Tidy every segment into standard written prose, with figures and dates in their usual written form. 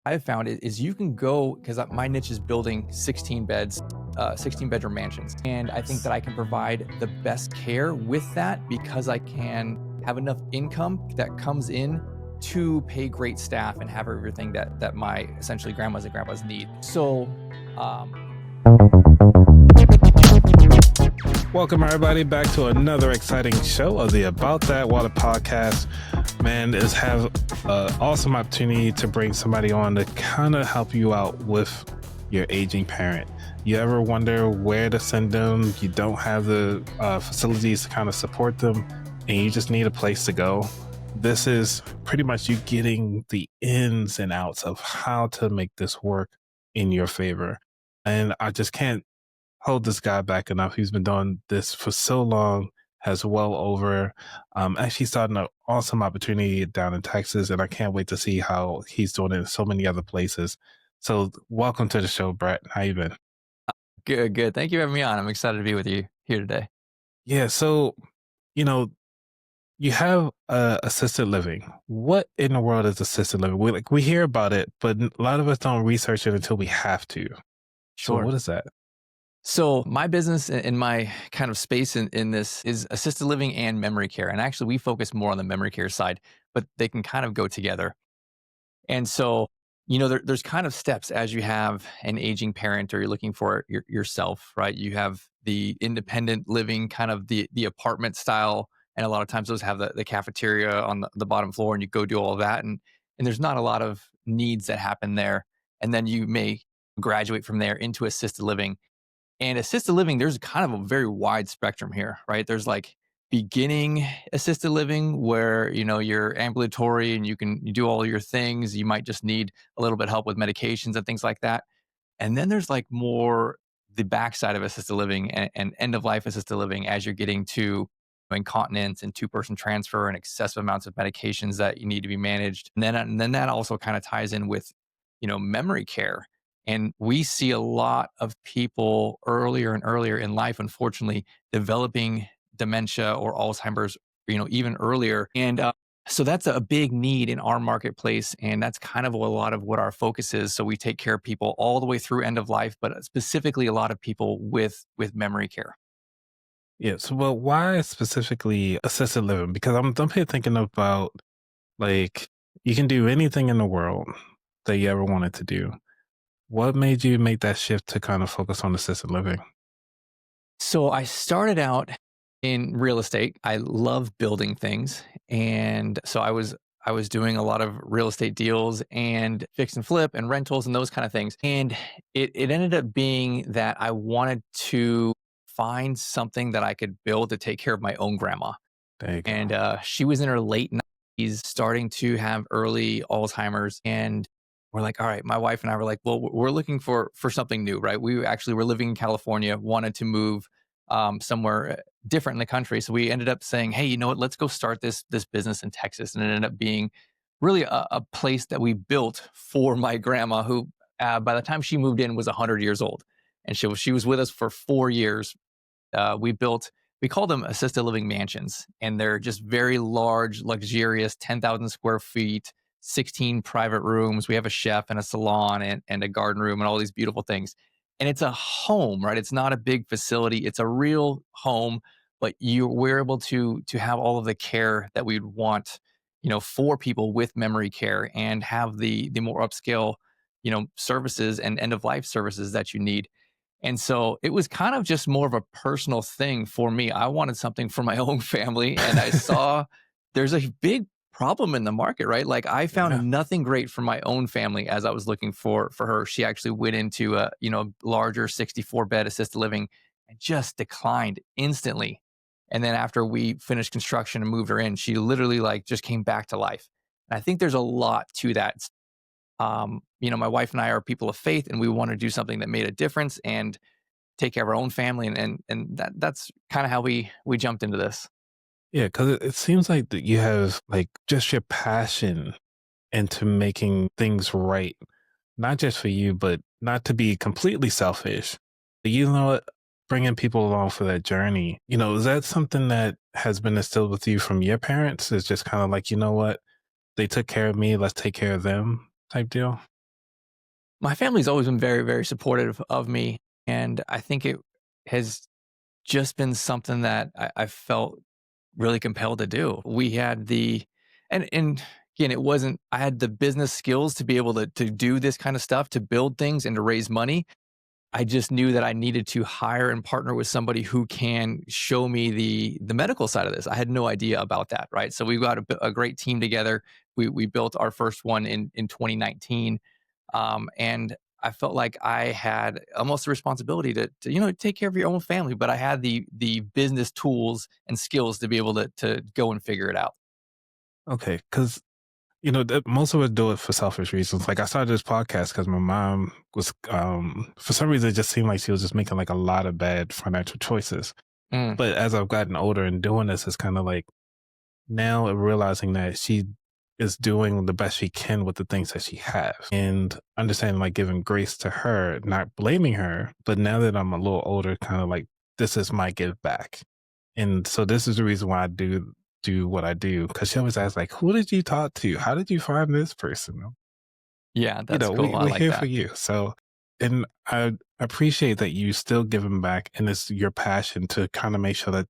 I've found is you can go because my niche is building 16 beds, 16 bedroom mansions. And I think that I can provide the best care with that because I can have enough income that comes in to pay great staff and have everything that my essentially grandmas and grandpas need. So, um, Welcome, everybody, back to another exciting show of the About That Water podcast. Man, is have an awesome opportunity to bring somebody on to kind of help you out with your aging parent. You ever wonder where to send them? You don't have the facilities to kind of support them, and you just need a place to go. This is pretty much you getting the ins and outs of how to make this work in your favor. And I just can't hold this guy back enough. He's been doing this for so long, has well over, actually starting an awesome opportunity down in Texas, and I can't wait to see how he's doing it in so many other places. So welcome to the show, Brett. How you been? good, good. Thank you for having me on. I'm excited to be with you here today. Yeah, so, you know, you have assisted living. What in the world is assisted living? We hear about it, but a lot of us don't research it until we have to. So Sure. what is that? So my business and my kind of space in this is assisted living and memory care. And actually we focus more on the memory care side, but they can kind of go together. And so, there's kind of steps as you have an aging parent or you're looking for yourself, right? You have the independent living, kind of the apartment style. And a lot of times those have the cafeteria on the bottom floor and you go do all of that. And there's not a lot of needs that happen there. And then you may graduate from there into assisted living and assisted living, there's kind of a very wide spectrum here, right? There's like beginning assisted living where, you're ambulatory and you do all your things. You might just need a little bit help with medications and things like that. And then there's like more the backside of assisted living and end of life assisted living as you're getting to incontinence and two-person transfer and excessive amounts of medications that you need to be managed. And then that also kind of ties in with, memory care. And we see a lot of people earlier and earlier in life, unfortunately, developing dementia or Alzheimer's, even earlier. And so that's a big need in our marketplace. And that's kind of a lot of what our focus is. So we take care of people all the way through end of life, but specifically a lot of people with memory care. Yeah, so well, why specifically assisted living? Because I'm here thinking about like you can do anything in the world that you ever wanted to do. What made you make that shift to kind of focus on assisted living? So I started out in real estate. I love building things. And so I was doing a lot of real estate deals and fix and flip and rentals and those kind of things. And it ended up being that I wanted to find something that I could build to take care of my own grandma. There you go. And she was in her late 90s, starting to have early Alzheimer's. And we're like, all right, my wife and I were like, well, we're looking for something new, right? We actually were living in California, wanted to move somewhere different in the country. So we ended up saying, hey, you know what? Let's go start this business in Texas. And it ended up being really a place that we built for my grandma, who by the time she moved in was 100 years old, and she was with us for 4 years. We call them assisted living mansions, and they're just very large, luxurious, 10,000 square feet, 16 private rooms. We have a chef and a salon and a garden room and all these beautiful things. And it's a home, right? It's not a big facility. It's a real home, but we're able to have all of the care that we'd want, for people with memory care and have the more upscale, services and end of life services that you need. And so it was kind of just more of a personal thing for me. I wanted something for my own family, and I saw there's a big problem in the market, right? Like I Yeah. found nothing great for my own family as I was looking for her. She actually went into a, larger 64 bed assisted living and just declined instantly. And then after we finished construction and moved her in, she literally like just came back to life. And I think there's a lot to that. My wife and I are people of faith, and we want to do something that made a difference and take care of our own family, and that's kind of how we jumped into this. Yeah, because it seems like that you have like just your passion into making things right, not just for you, but not to be completely selfish. But you know what? Bringing people along for that journey, is that something that has been instilled with you from your parents? It's just kind of like, you know what? They took care of me, let's take care of them type deal. My family's always been very, very supportive of me, and I think it has just been something that I felt really compelled to do. We had the and again, it wasn't I had the business skills to be able to do this kind of stuff, to build things and to raise money. I just knew that I needed to hire and partner with somebody who can show me the medical side of this. I had no idea about that, right? So we got a great team together. We built our first one in 2019, and I felt like I had almost a responsibility to take care of your own family, but I had the business tools and skills to be able to go and figure it out. Okay, because most of us do it for selfish reasons. Like I started this podcast because my mom was, for some reason, it just seemed like she was just making like a lot of bad financial choices. Mm, But as I've gotten older and doing this, it's kind of like now realizing that she is doing the best she can with the things that she has and understanding like giving grace to her, not blaming her. But now that I'm a little older, kind of like this is my give back. And so this is the reason why I do what I do. Cause she always asks like, who did you talk to? How did you find this person? yeah, that's We, cool. I we're like here for that. you. So, and I appreciate that you still giving back and it's your passion to kind of make sure that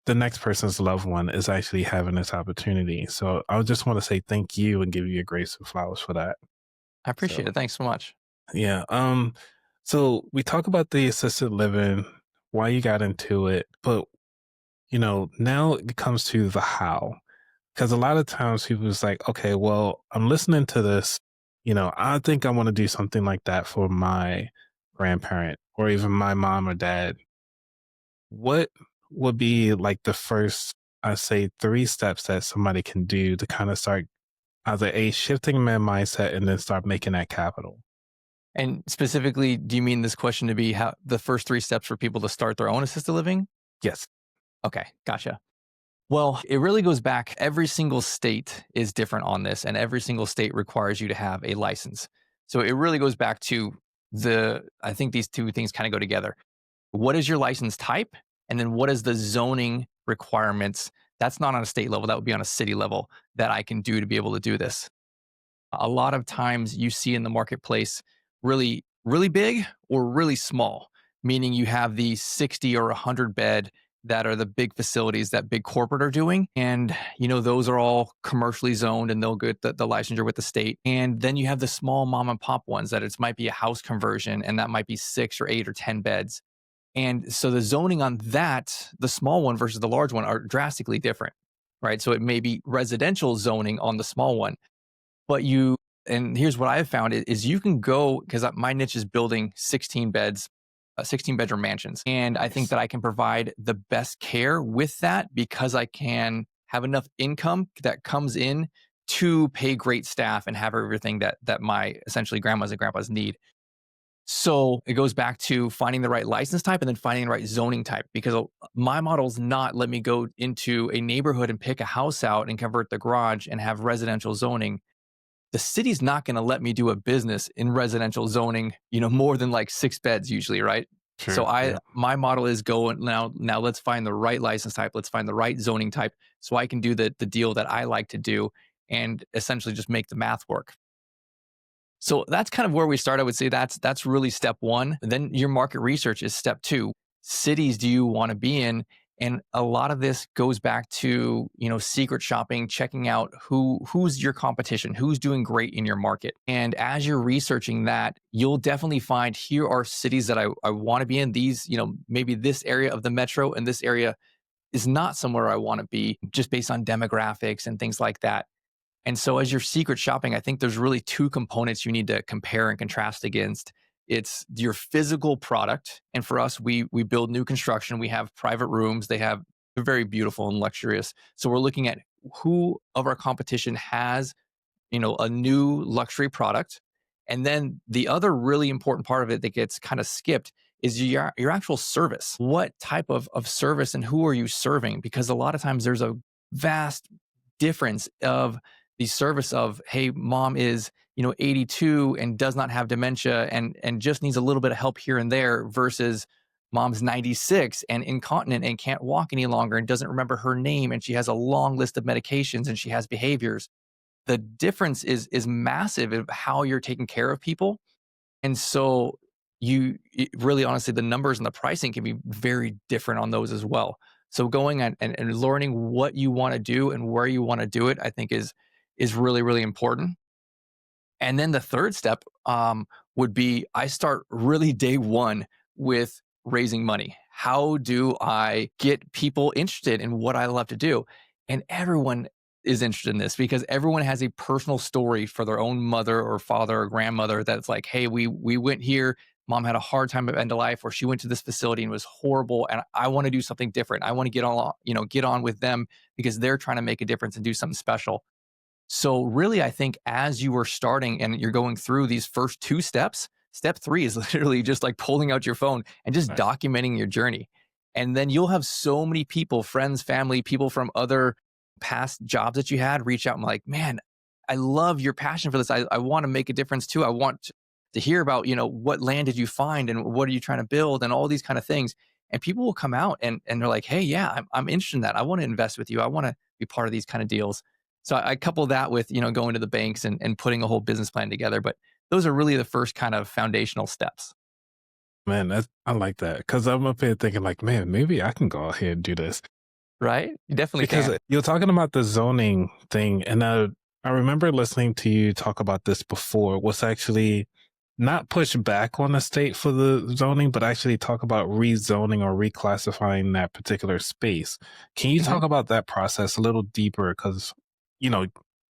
the next person's loved one is actually having this opportunity. So I just want to say thank you and give you a grace and flowers for that. I appreciate So it. Thanks so much. yeah. So we talk about the assisted living, why you got into it, but now it comes to the how. Because a lot of times people is like, okay, well, I'm listening to this, I think I want to do something like that for my grandparent or even my mom or dad. What would be like the first, I say, three steps that somebody can do to kind of start either a shifting their mindset and then start making that capital? And specifically, do you mean this question to be how the first three steps for people to start their own assisted living? Yes. Okay, gotcha. Well, it really goes back. Every single state is different on this, and every single state requires you to have a license. So it really goes back to I think these two things kind of go together. What is your license type? And then what is the zoning requirements? That's not on a state level, that would be on a city level that I can do to be able to do this. A lot of times you see in the marketplace really, really big or really small, meaning you have the 60 or 100 bed that are the big facilities that big corporate are doing. And, those are all commercially zoned and they'll get the licensure with the state. And then you have the small mom and pop ones that it might be a house conversion and that might be 6 or 8 or 10 beds. And so the zoning on that, the small one versus the large one, are drastically different, right? So it may be residential zoning on the small one, but and here's what I've found is you can go, because my niche is building 16 beds, 16 bedroom mansions. And I think Nice. that I can provide the best care with that because I can have enough income that comes in to pay great staff and have everything that my essentially grandmas and grandpas need. So it goes back to finding the right license type and then finding the right zoning type because my model is not let me go into a neighborhood and pick a house out and convert the garage and have residential zoning. The city's not going to let me do a business in residential zoning, more than like 6 beds usually, right? So Sure. Yeah. my model is going now let's find the right license type, let's find the right zoning type so I can do the deal that I like to do and essentially just make the math work. So that's kind of where we start. I would say that's really step one. Then your market research is step two. Cities do you want to be in? And a lot of this goes back to, secret shopping, checking out who's your competition, who's doing great in your market. And as you're researching that, you'll definitely find here are cities that I want to be in. These, maybe this area of the metro and this area is not somewhere I want to be just based on demographics and things like that. And so as you're secret shopping, I think there's really two components you need to compare and contrast against. It's your physical product. And for us, we build new construction. We have private rooms. They're very beautiful and luxurious. So we're looking at who of our competition has, a new luxury product. And then the other really important part of it that gets kind of skipped is your actual service. What type of service and who are you serving? Because a lot of times there's a vast difference of the service of, hey, mom is 82 and does not have dementia and just needs a little bit of help here and there versus mom's 96 and incontinent and can't walk any longer and doesn't remember her name and she has a long list of medications and she has behaviors. The difference is massive of how you're taking care of people. And so really honestly, the numbers and the pricing can be very different on those as well. So going and learning what you want to do and where you want to do it, I think is really, really important. And then the third step would be I start really day one with raising money. How do I get people interested in what I love to do? And everyone is interested in this because everyone has a personal story for their own mother or father or grandmother that's like, hey, we went here. Mom had a hard time at end of life, or she went to this facility and it was horrible. And I want to do something different. I want to get on with them because they're trying to make a difference and do something special. So really, I think as you are starting and you're going through these first two steps, step three is literally just like pulling out your phone and just Right. documenting your journey. And then you'll have so many people, friends, family, people from other past jobs that you had reach out and like, man, I love your passion for this. I want to make a difference too. I want to hear about, what land did you find and what are you trying to build and all these kind of things. And people will come out and they're like, hey, yeah, I'm interested in that. I want to invest with you. I want to be part of these kind of deals. So I couple that with, going to the banks and putting a whole business plan together. But those are really the first kind of foundational steps, Man, I like that because I'm up here thinking like, man, maybe I can go ahead and do this. right? You definitely Because can. you're talking about the zoning thing, and I remember listening to you talk about this before, was actually not push back on the state for the zoning, but actually talk about rezoning or reclassifying that particular space. Can you Mhm. talk about that process a little deeper? Because, you know,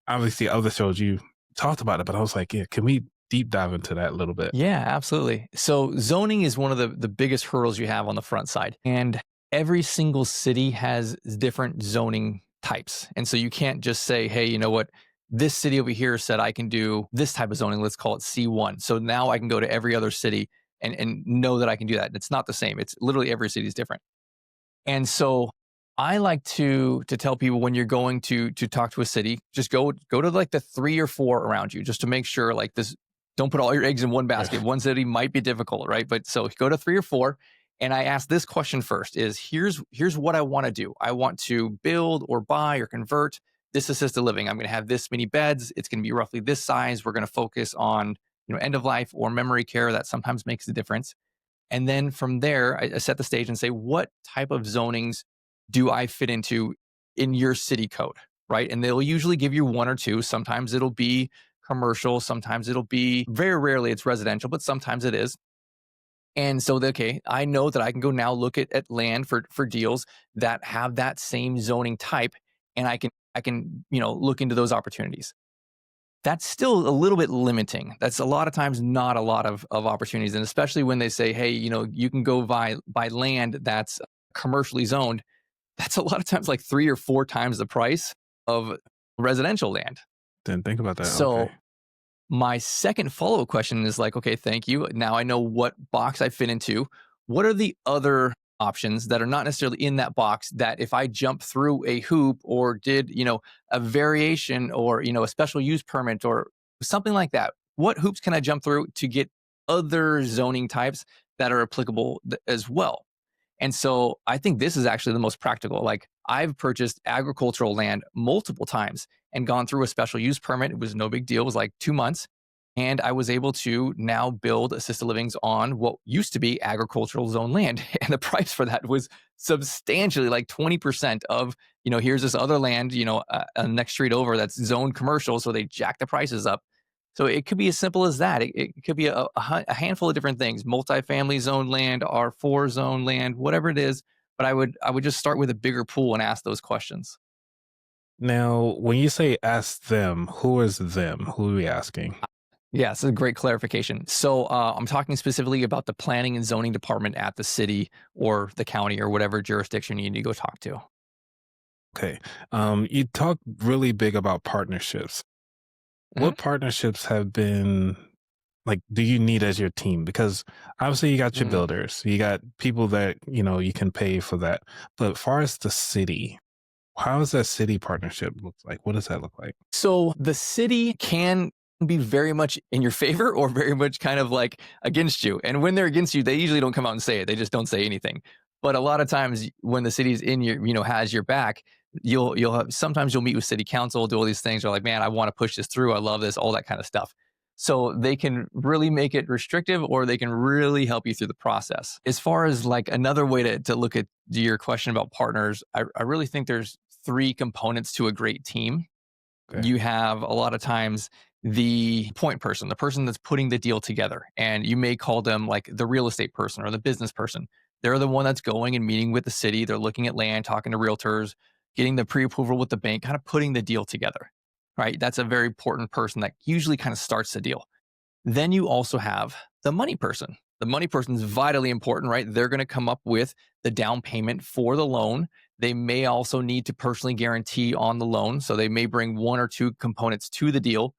obviously other shows you talked about it, but I was like, yeah, can we deep dive into that a little bit? Yeah, absolutely. So zoning is one of the biggest hurdles you have on the front side. And every single city has different zoning types. And so you can't just say, hey, you know what? This city over here said I can do this type of zoning. Let's call it C1. So now I can go to every other city and know that I can do that. It's not the same. It's literally every city is different. And so I like to tell people when you're going to talk to a city, just go to like the 3 or 4 around you just to make sure like this don't put all your eggs in one Yeah. basket. One city might be difficult, right? But so go to 3 or 4 and I ask this question first is here's what I want to do. I want to build or buy or convert this assisted living. I'm going to have this many beds. It's going to be roughly this size. We're going to focus on, end of life or memory care that sometimes makes a difference. And then from there, I set the stage and say, what type of zonings do I fit into in your city code? Right. And they'll usually give you one or two. Sometimes it'll be commercial. Sometimes it'll be very rarely it's residential, but sometimes it is. And so, okay, I know that I can go now look at land for deals that have that same zoning type, and I can look into those opportunities. That's still a little bit limiting. That's a lot of times not a lot of opportunities, and especially when they say, "Hey, you can go buy land that's commercially zoned." That's a lot of times like 3 or 4 times the price of residential land. Didn't think about that. Okay. So my second follow-up question is like, okay, thank you. Now I know what box I fit into. What are the other options that are not necessarily in that box that if I jump through a hoop or did, a variation or, a special use permit or something like that, what hoops can I jump through to get other zoning types that are applicable as well? And so I think this is actually the most practical. Like I've purchased agricultural land multiple times and gone through a special use permit. It was no big deal. It was like 2 months. And I was able to now build assisted livings on what used to be agricultural zone land. And the price for that was substantially like 20% of, here's this other land, next street over that's zoned commercial. So they jack the prices up. So it could be as simple as that. It could be a handful of different things: multifamily zone land, R4 zone land, whatever it is. But I would just start with a bigger pool and ask those questions. Now, when you say ask them, who is them? Who are we asking? Yeah, it's a great clarification. So I'm talking specifically about the planning and zoning department at the city or the county or whatever jurisdiction you need to go talk to. Okay. You talk really big about partnerships. Mhm. What partnerships have been like, do you need as your team? Because obviously you got your Mhm. builders, you got people that, you can pay for that. But as far as the city, how does that city partnership look like? What does that look like? So the city can be very much in your favor or very much kind of like against you. And when they're against you, they usually don't come out and say it. They just don't say anything. But a lot of times when the city's in your, has your back, sometimes you'll meet with city council, do all these things. You're like, man, I want to push this through. I love this, all that kind of stuff. So they can really make it restrictive or they can really help you through the process. As far as like another way to look at your question about partners, I really think there's three components to a great team. Okay. You have a lot of times the point person, the person that's putting the deal together. And you may call them like the real estate person or the business person. They're the one that's going and meeting with the city. They're looking at land, talking to realtors, getting the pre approval with the bank, kind of putting the deal together. Right. That's a very important person that usually kind of starts the deal. Then you also have the money person. The money person is vitally important, right? They're going to come up with the down payment for the loan. They may also need to personally guarantee on the loan. So they may bring one or two components to the deal.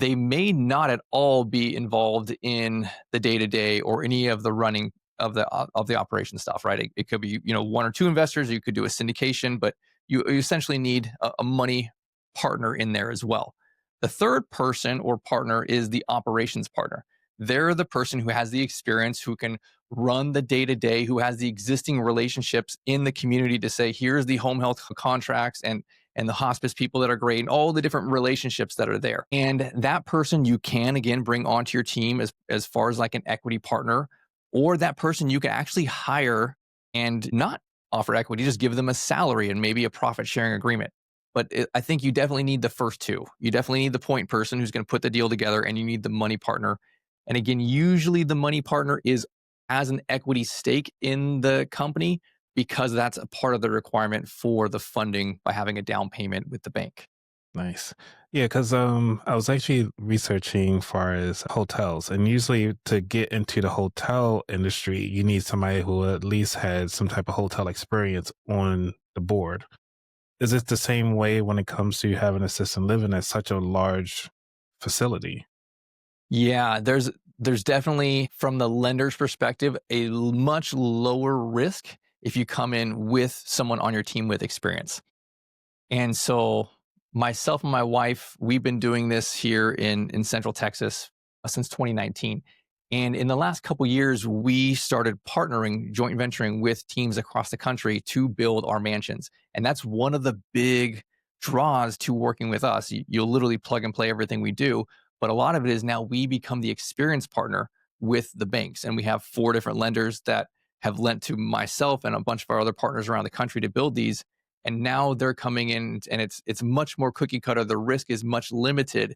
They may not at all be involved in the day to day or any of the running of the operation stuff, right? It could be one or two investors. You could do a syndication, but you essentially need a money partner in there as well. The third person or partner is the operations partner. They're the person who has the experience, who can run the day to day, who has the existing relationships in the community to say, here's the home health contracts and the hospice people that are great and all the different relationships that are there. And that person you can again bring onto your team as far as like an equity partner, or that person you can actually hire and not offer equity, just give them a salary and maybe a profit sharing agreement. But I think you definitely need the first two. You definitely need the point person who's going to put the deal together, and you need the money partner. And again, usually the money partner is as an equity stake in the company because that's a part of the requirement for the funding by having a down payment with the bank. Nice. Yeah, because I was actually researching far as hotels, and usually to get into the hotel industry, you need somebody who at least has some type of hotel experience on the board. Is it the same way when it comes to having assisted living at such a large facility? Yeah, there's definitely from the lender's perspective much lower risk if you come in with someone on your team with experience. And so myself and my wife, we've been doing this here in Central Texas since 2019. And in the last couple years, we started partnering, joint venturing with teams across the country to build our mansions. And that's one of the big draws to working with us. You'll literally plug and play everything we do. But a lot of it is now we become the experience partner with the banks. And we have four different lenders that have lent to myself and a bunch of our other partners around the country to build these, and now they're coming in and it's much more cookie cutter. The risk is much limited,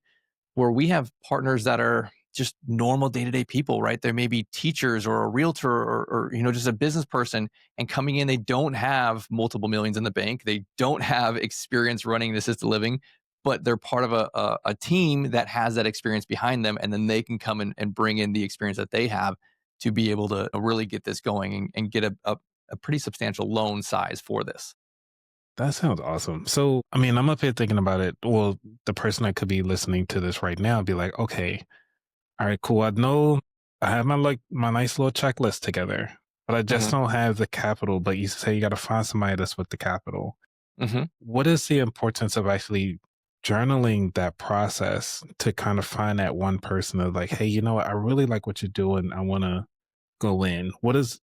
where we have partners that are just normal day-to-day people, right? They may be teachers or a realtor or just a business person, and coming in, they don't have multiple millions in the bank, they don't have experience running the assisted living, but they're part of a team that has that experience behind them, and then they can come in and bring in the experience that they have to be able to really get this going and get a pretty substantial loan size for this. That sounds awesome. So, I mean, I'm up here thinking about it. Well, the person that could be listening to this right now be like, okay, all right, cool. I know I have my nice little checklist together, but I just Mhm. don't have the capital. But you say you got to find somebody that's with the capital. Mhm. What is the importance of actually journaling that process to kind of find that one person of like, hey, you know what? I really like what you're doing. I want to go in. What is,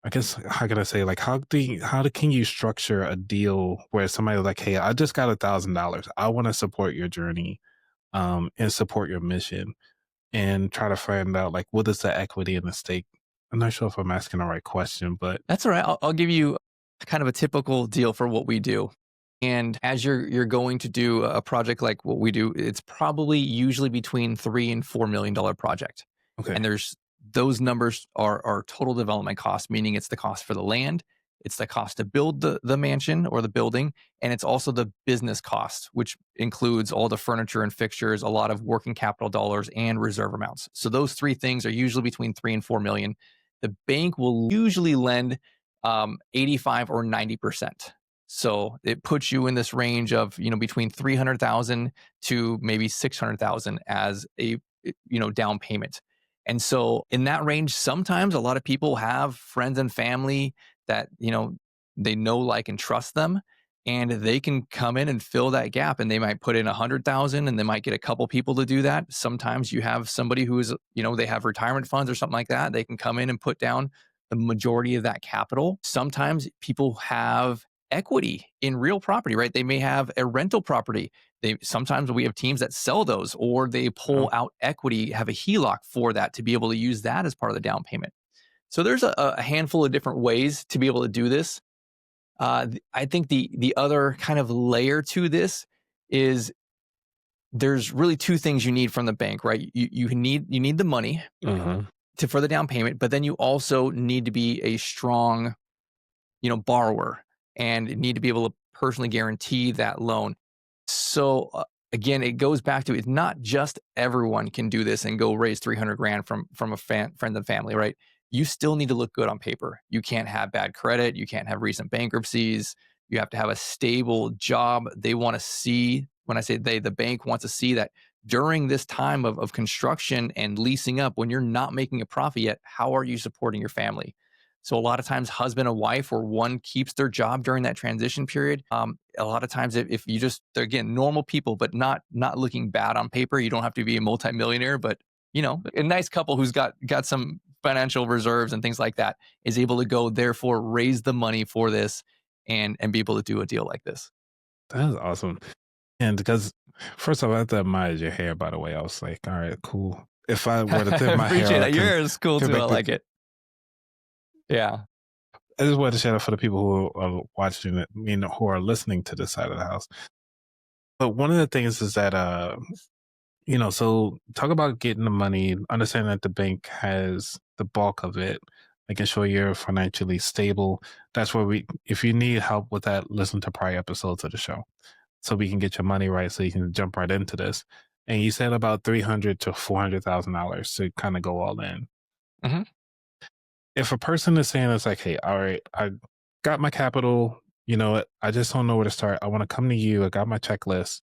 I guess, how can I say, like, can you structure a deal where somebody's like, hey, I just got $1,000. I want to support your journey, and support your mission, and try to find out like what is the equity and the stake. I'm not sure if I'm asking the right question, but That's all right. I'll give you kind of a typical deal for what we do. And as you're going to do a project like what we do, it's probably usually between $3 and $4 million project. okay. And there's those numbers are total development costs, meaning it's the cost for the land, it's the cost to build the mansion or the building, and it's also the business cost, which includes all the furniture and fixtures, a lot of working capital dollars, and reserve amounts. So those three things are usually between 3 and 4 million. The bank will usually lend 85 or 90%. So it puts you in this range of, between 300,000 to maybe 600,000 as a, down payment. And so in that range, sometimes a lot of people have friends and family that, they know, like, and trust them, and they can come in and fill that gap, and they might put in 100,000 and they might get a couple people to do that. Sometimes you have somebody who's, they have retirement funds or something like that. They can come in and put down the majority of that capital. Sometimes people have equity in real property, right? They may have a rental property They sometimes we have teams that sell those, or they Oh, pull out equity, have a HELOC for that to be able to use that as part of the down payment. So there's a handful of different ways to be able to do this. I think the other kind of layer to this is there's really two things you need from the bank, right? You need the money uh-huh. to for the down payment, but then you also need to be a strong, borrower and need to be able to personally guarantee that loan. So again, it goes back to it's not just everyone can do this and go raise 300 grand from a friend and family, right? You still need to look good on paper. You can't have bad credit. You can't have recent bankruptcies. You have to have a stable job. They want to see, when I say they, the bank wants to see that during this time of construction and leasing up, when you're not making a profit yet, how are you supporting your family? So a lot of times, husband and wife, or one keeps their job during that transition period. A lot of times, if you just they're, again, normal people, but not looking bad on paper. You don't have to be a multimillionaire, but a nice couple who's got some financial reserves and things like that is able to go, therefore, raise the money for this and be able to do a deal like this. That is awesome. And because first of all, I have to admire your hair, by the way. I was like, all right, cool. If I were to thin I my hair appreciate out, I that. can Yours is cool can too. I make the like it. Yeah. I just wanted to shout out for the people who are watching it, who are listening to this side of the house. But one of the things is that so talk about getting the money, understanding that the bank has the bulk of it, making sure you're financially stable. That's where if you need help with that, listen to prior episodes of the show so we can get your money right so you can jump right into this. And you said about $300 to $400,000 to kind of go all in. Mhm. If a person is saying it's like, hey, all right, I got my capital, I just don't know where to start. I want to come to you. I got my checklist.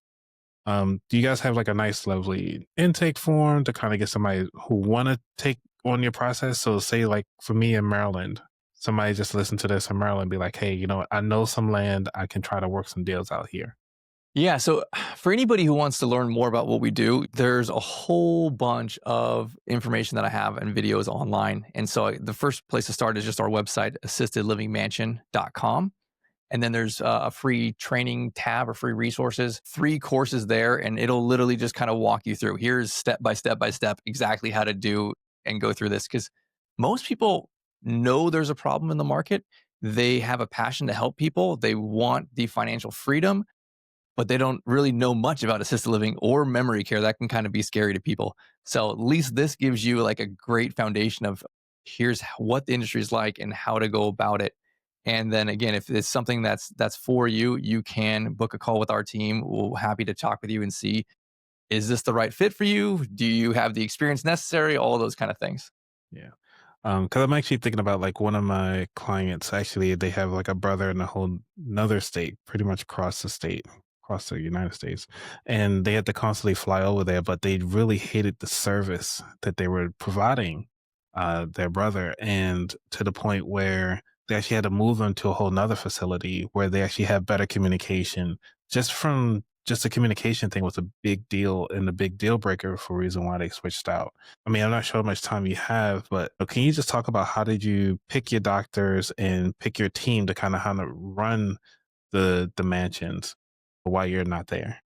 Do you guys have like a nice, lovely intake form to kind of get somebody who want to take on your process? So, say like for me in Maryland, somebody just listen to this in Maryland, be like, hey, I know some land. I can try to work some deals out here. Yeah. So, for anybody who wants to learn more about what we do, there's a whole bunch of information that I have and videos online. And so, the first place to start is just our website, assistedlivingmansion.com. And then there's a free training tab or free resources, 3 courses there, and it'll literally just kind of walk you through. Here's step by step exactly how to do and go through this. Because most people know there's a problem in the market. They have a passion to help people. They want the financial freedom, but they don't really know much about assisted living or memory care. That can kind of be scary to people. So at least this gives you like a great foundation of here's what the industry is like and how to go about it. And then again, if it's something that's for you, you can book a call with our team. We're happy to talk with you and see, is this the right fit for you? Do you have the experience necessary? All of those kind of things. Yeah. Because I'm actually thinking about like one of my clients, actually, they have like a brother in a whole another state, pretty much across the state, across the United States. And they had to constantly fly over there, but they really hated the service that they were providing their brother. And to the point where they actually had to move them to a whole nother facility where they actually have better communication. Just the communication thing was a big deal and a big deal breaker for a reason why they switched out. I mean, I'm not sure how much time you have, but can you just talk about how did you pick your doctors and pick your team to kind of how to run the mansions while you're not there?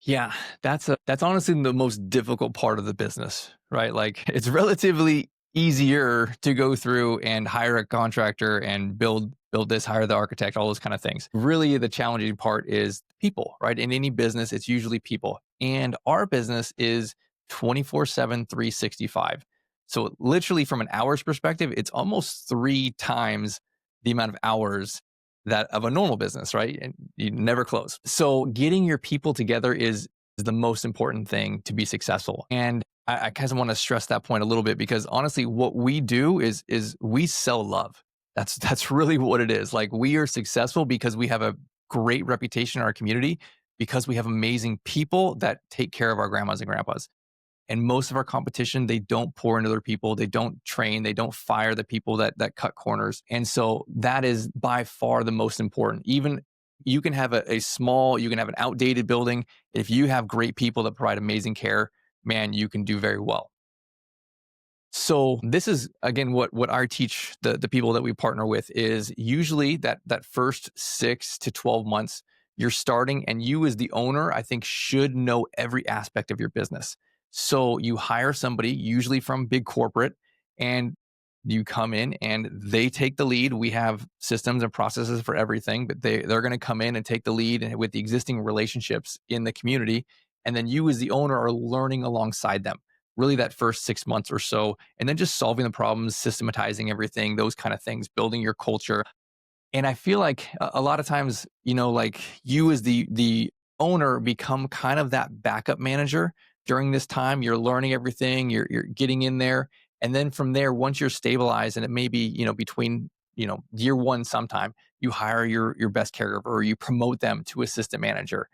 Yeah, that's honestly the most difficult part of the business, right? Like it's relatively easier to go through and hire a contractor and build this, hire the architect, all those kind of things. Really the challenging part is people, right? In any business, it's usually people. And our business is 24/7, 365. So literally from an hours perspective, it's almost 3 times the amount of hours that of a normal business, right? And you never close. So getting your people together is the most important thing to be successful. And I kind of want to stress that point a little bit because honestly, what we do is we sell love. That's really what it is. Like we are successful because we have a great reputation in our community, because we have amazing people that take care of our grandmas and grandpas. And most of our competition, they don't pour into their people, they don't train, they don't fire the people that cut corners. And so that is by far the most important. Even you can have a small, you can have an outdated building. If you have great people that provide amazing care, man, you can do very well. So this is again what I teach the people that we partner with is usually that first 6 to 12 months you're starting, and you as the owner, I think, should know every aspect of your business. So you hire somebody, usually from big corporate, and you come in and they take the lead. We have systems and processes for everything, but they're going to come in and take the lead with the existing relationships in the community. And then you as the owner are learning alongside them, really that first 6 months or so, and then just solving the problems, systematizing everything, those kind of things, building your culture. And I feel like a lot of times, like you as the owner become kind of that backup manager during this time. You're learning everything, you're getting in there. And then from there, once you're stabilized, and it may be, between, year one sometime, you hire your best caregiver or you promote them to assistant manager,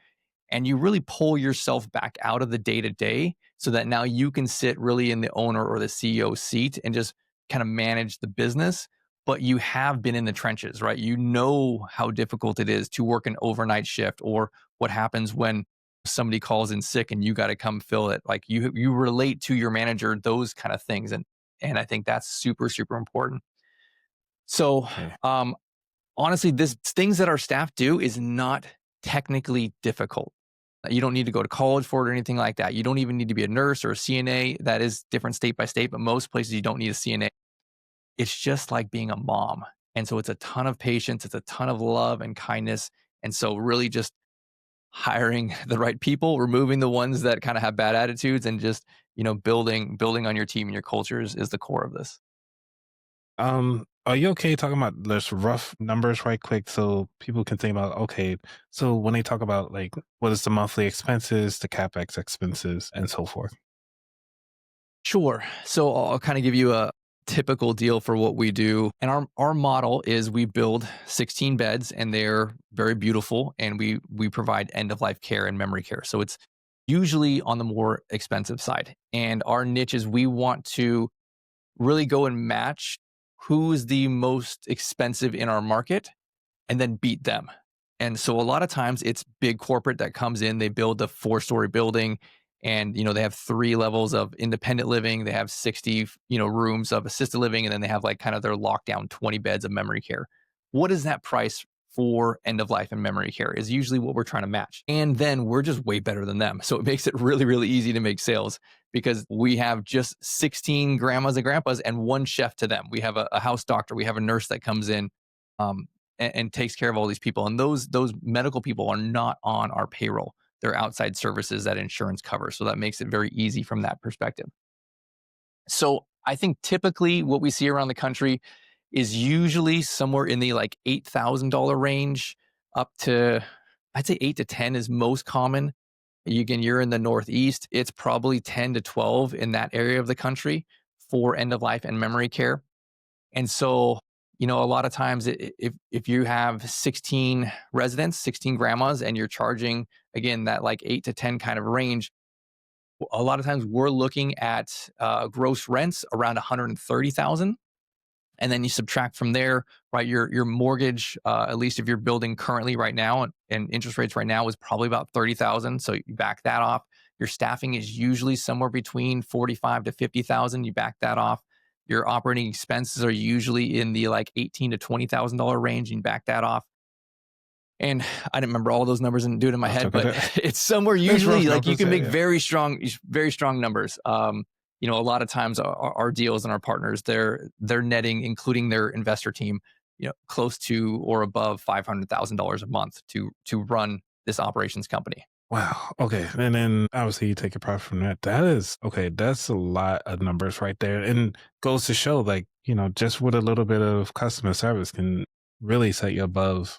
and you really pull yourself back out of the day to day so that now you can sit really in the owner or the CEO seat and just kind of manage the business. But you have been in the trenches, right? You know how difficult it is to work an overnight shift, or what happens when somebody calls in sick and you got to come fill it. Like you relate to your manager, those kind of things. And I think that's super, super important. So Okay. um honestly, this things that our staff do is not technically difficult. You don't need to go to college for it or anything like that. You don't even need to be a nurse or a CNA. That is different state by state, but most places you don't need a CNA. It's just like being a mom. And so it's a ton of patience, it's a ton of love and kindness. And so really just hiring the right people, removing the ones that kind of have bad attitudes, and just, building on your team and your cultures is the core of this. Are you okay talking about just rough numbers right quick so people can think about, okay, so when they talk about like what is the monthly expenses, the capex expenses, and so forth? Sure. So I'll kind of give you a typical deal for what we do. And our model is we build 16 beds, and they're very beautiful, and we provide end of life care and memory care. So it's usually on the more expensive side. And our niche is we want to really go and match who's the most expensive in our market and then beat them. And so a lot of times it's big corporate that comes in, they build a 4-story building, and they have 3 levels of independent living, they have 60, rooms of assisted living, and then they have like kind of their lockdown 20 beds of memory care. What is that price for end of life and memory care is usually what we're trying to match. And then we're just way better than them. So it makes it really, really easy to make sales because we have just 16 grandmas and grandpas and one chef to them. We have a house doctor, we have a nurse that comes in. And takes care of all these people. And those medical people are not on our payroll. They're outside services that insurance covers. So that makes it very easy from that perspective. So I think typically what we see around the country is usually somewhere in the like $8,000 range up to, I'd say 8 to 10 is most common. You're in the Northeast, it's probably 10 to 12 in that area of the country for end of life and memory care. And so, a lot of times if you have 16 residents, 16 grandmas, and you're charging again that like 8 to 10 kind of range, a lot of times we're looking at gross rents around 130,000. And then you subtract from there, right? Your mortgage, at least if you're building currently right now, and interest rates right now is probably about 30,000. So you back that off. Your staffing is usually somewhere between 45 to 50,000. You back that off. Your operating expenses are usually in the like 18 to $20,000 range. You back that off. And I didn't remember all those numbers and do it in my That's head, but okay. it's somewhere It's rough usually like you numbers, can yeah, make yeah. very strong numbers. A lot of times our deals and our partners, they're netting, including their investor team, close to or above $500,000 a month to run this operations company. Wow. Okay. And then obviously you take a profit from that. That is okay. That's a lot of numbers right there. And goes to show like, just with a little bit of customer service can really set you above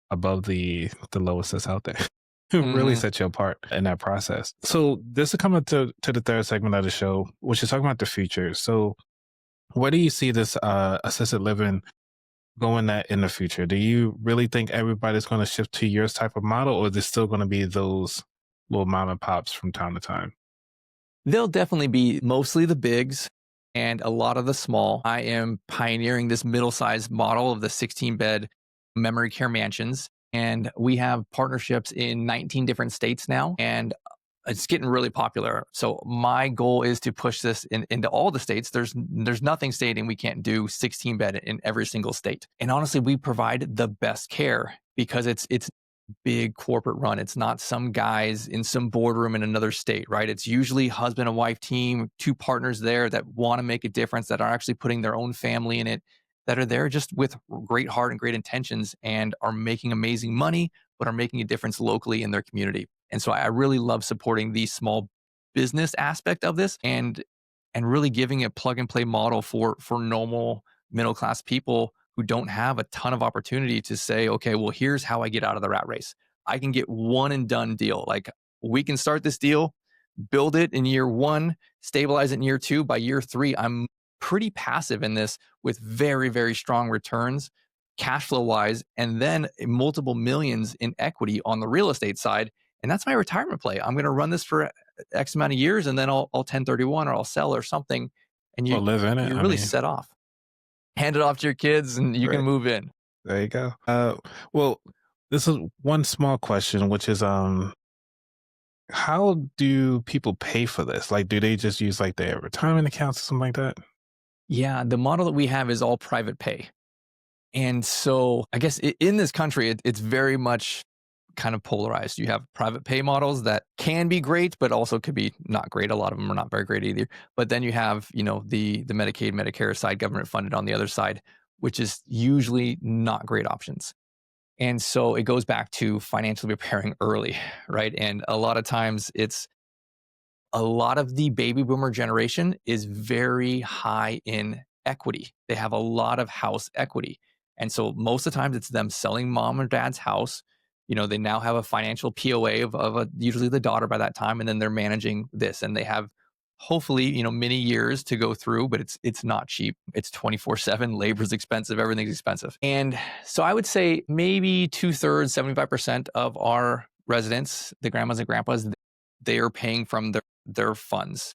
the lowest that's out there. Really Hmm. set you apart in that process. So this is coming to the third segment of the show, which is talking about the future. So where do you see this assisted living going at in the future? Do you really think everybody's going to shift to your type of model, or is there still going to be those little mom and pops from time to time? They'll definitely be mostly the bigs and a lot of the small. I am pioneering this middle-sized model of the 16-bed memory care mansions, and we have partnerships in 19 different states now, and it's getting really popular. So my goal is to push this into all the states. There's nothing stating we can't do 16 bed in every single state. And honestly, we provide the best care because it's big corporate run. It's not some guys in some boardroom in another state, right? It's usually husband and wife team, two partners there that want to make a difference, that are actually putting their own family in it, that are there just with great heart and great intentions and are making amazing money, but are making a difference locally in their community. And so I really love supporting the small business aspect of this, and really giving a plug and play model for normal middle class people who don't have a ton of opportunity to say, okay, well, here's how I get out of the rat race. I can get one and done deal. Like, we can start this deal, build it in year one, stabilize it in year two. By year three, I'm pretty passive in this with very, very strong returns, cash flow wise, and then multiple millions in equity on the real estate side. And that's my retirement play. I'm going to run this for X amount of years, and then I'll 1031 or I'll sell or something. And Or live in it. you're I really mean, set off. Hand it off to your kids and you can right. move in. There you go. Well, this is one small question, which is how do people pay for this? Like, do they just use like their retirement accounts or something like that? Yeah, the model that we have is all private pay. And so I guess in this country, it's very much kind of polarized. You have private pay models that can be great, but also could be not great. A lot of them are not very great either. But then you have, the Medicaid, Medicare side, government funded on the other side, which is usually not great options. And so it goes back to financially preparing early, right? And a lot of times it's a lot of the baby boomer generation is very high in equity. They have a lot of house equity. And so most of the times it's them selling mom or dad's house. They now have a financial POA of usually the daughter by that time, and then they're managing this, and they have hopefully, many years to go through, but it's not cheap. It's 24/7. Labor's expensive, everything's expensive. And so I would say maybe 2/3, 75% of our residents, the grandmas and grandpas, they are paying from their funds.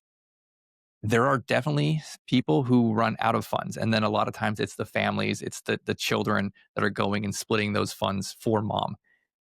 There are definitely people who run out of funds. And then a lot of times it's the families, it's the children that are going and splitting those funds for mom.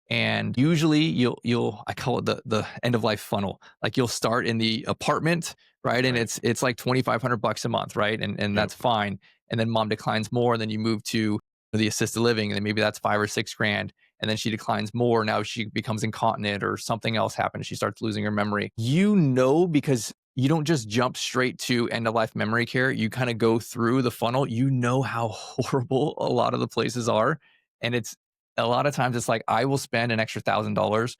And usually you'll I call it the end of life funnel. Like, you'll start in the apartment, right? And Right. it's like $2,500 a month, right? And Yep. that's fine. And then mom declines more, and then you move to the assisted living, and then maybe that's 5 or 6 grand. And then she declines more. Now she becomes incontinent or something else happens. She starts losing her memory. Because you don't just jump straight to end of life memory care. You kind of go through the funnel. You know how horrible a lot of the places are. And it's a lot of times it's like, I will spend an extra $1,000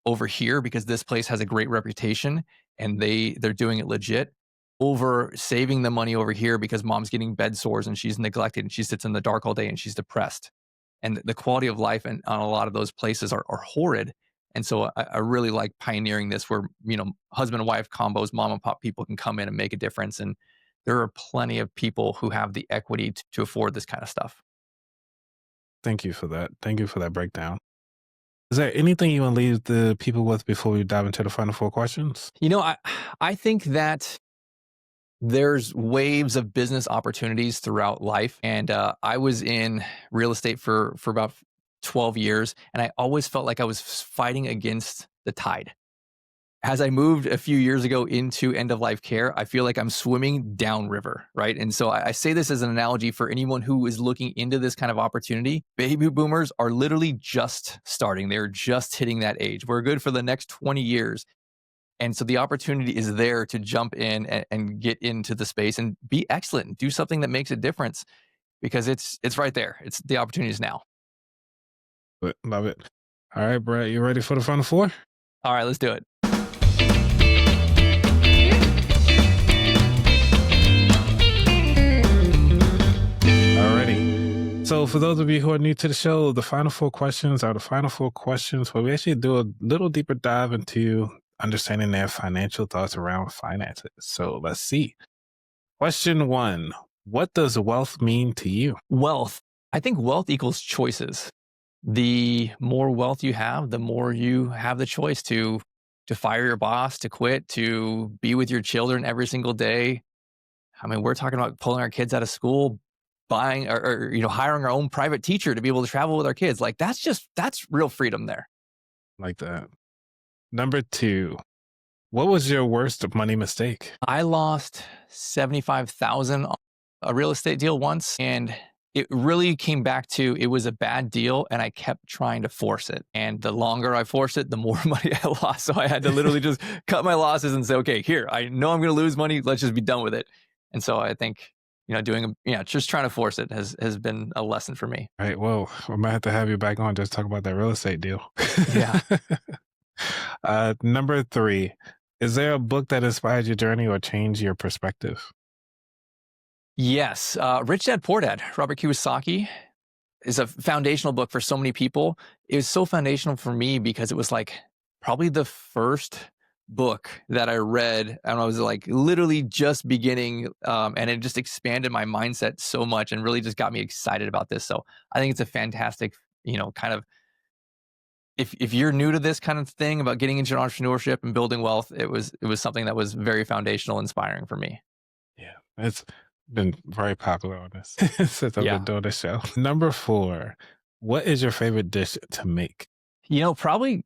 over here because this place has a great reputation and they're doing it legit, over saving the money over here because mom's getting bed sores and she's neglected and she sits in the dark all day and she's depressed. And the quality of life on a lot of those places are horrid. And so I really like pioneering this where, husband and wife combos, mom and pop people can come in and make a difference. And there are plenty of people who have the equity to afford this kind of stuff. Thank you for that. Thank you for that breakdown. Is there anything you want to leave the people with before we dive into the final four questions? I think that there's waves of business opportunities throughout life. And I was in real estate for about 12 years, and I always felt like I was fighting against the tide. As I moved a few years ago into end of life care, I feel like I'm swimming downriver, right? And so I say this as an analogy for anyone who is looking into this kind of opportunity. Baby boomers are literally just starting. They're just hitting that age. We're good for the next 20 years. And so the opportunity is there to jump in and get into the space and be excellent and do something that makes a difference, because it's right there. It's the opportunity is now. But love it. All right, Brett, you ready for the final four? All right, let's do it. Alrighty. So for those of you who are new to the show, the final four questions are the final four questions where we actually do a little deeper dive into understanding their financial thoughts around finances. So let's see. Question one. What does wealth mean to you? Wealth. I think wealth equals choices. The more wealth you have, the more you have the choice to fire your boss, to quit, to be with your children every single day. I mean, we're talking about pulling our kids out of school, buying or hiring our own private teacher to be able to travel with our kids. Like, that's real freedom there. Like that. Number two. What was your worst money mistake? I lost 75,000 on a real estate deal once, and it really came back to it was a bad deal and I kept trying to force it. And the longer I forced it, the more money I lost. So I had to literally just cut my losses and say, okay, here, I know I'm going to lose money. Let's just be done with it. And so I think, just trying to force it has been a lesson for me. Right. Well, I might have to have you back on just talk about that real estate deal. Yeah. Number three, is there a book that inspired your journey or changed your perspective? Yes. Rich Dad Poor Dad, Robert Kiyosaki is a foundational book for so many people. It was so foundational for me because it was like probably the first book that I read, and I was like literally just beginning, and it just expanded my mindset so much and really just got me excited about this. So I think it's a fantastic, kind of if you're new to this kind of thing about getting into entrepreneurship and building wealth, it was something that was very foundational, inspiring for me. Yeah, it's been very popular on this since I've been Yeah. doing this show. Number four, what is your favorite dish to make? Probably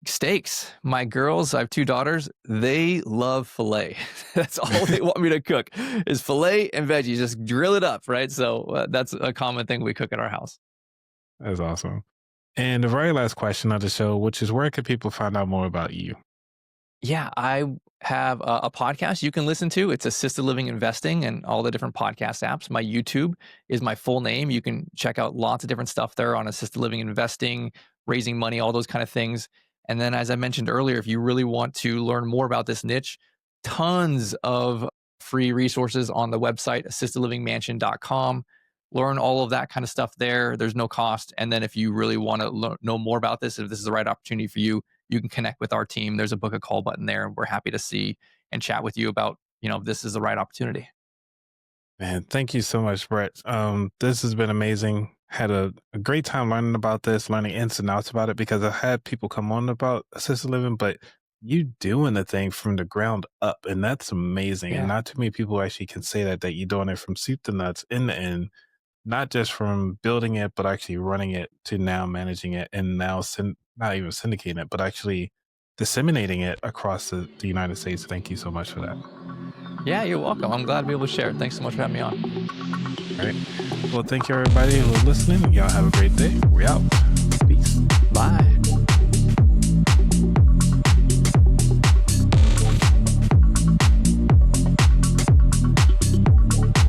steaks. My girls, I have 2 daughters, they love filet. That's all they want me to cook is filet and veggies. Just grill it up, right? So, that's a common thing we cook at our house. That's awesome. And the very last question of the show, which is where can people find out more about you? Yeah, I have a podcast you can listen to. It's Assisted Living Investing and all the different podcast apps. My YouTube is my full name. You can check out lots of different stuff there on assisted living investing, raising money, all those kind of things. And then, as I mentioned earlier, if you really want to learn more about this niche, tons of free resources on the website, assistedlivingmansion.com. Learn all of that kind of stuff there. There's no cost. And then if you really want to know more about this, if this is the right opportunity for you, you can connect with our team. There's a book a call button there. And we're happy to see and chat with you about, if this is the right opportunity. Man, thank you so much, Brett. This has been amazing. Had a great time learning about this, learning ins and outs about it, because I've had people come on about assisted living, but you doing the thing from the ground up, and that's amazing. And Yeah. not too many people actually can say that you're doing it from soup to nuts in the end, not just from building it, but actually running it to now managing it and now not even syndicating it, but actually disseminating it across the United States. Thank you so much for that. Yeah, you're welcome. I'm glad to be able to share. Thanks so much for having me on. All right. Well, thank you everybody who's listening. Y'all have a great day. We out. Peace. Bye.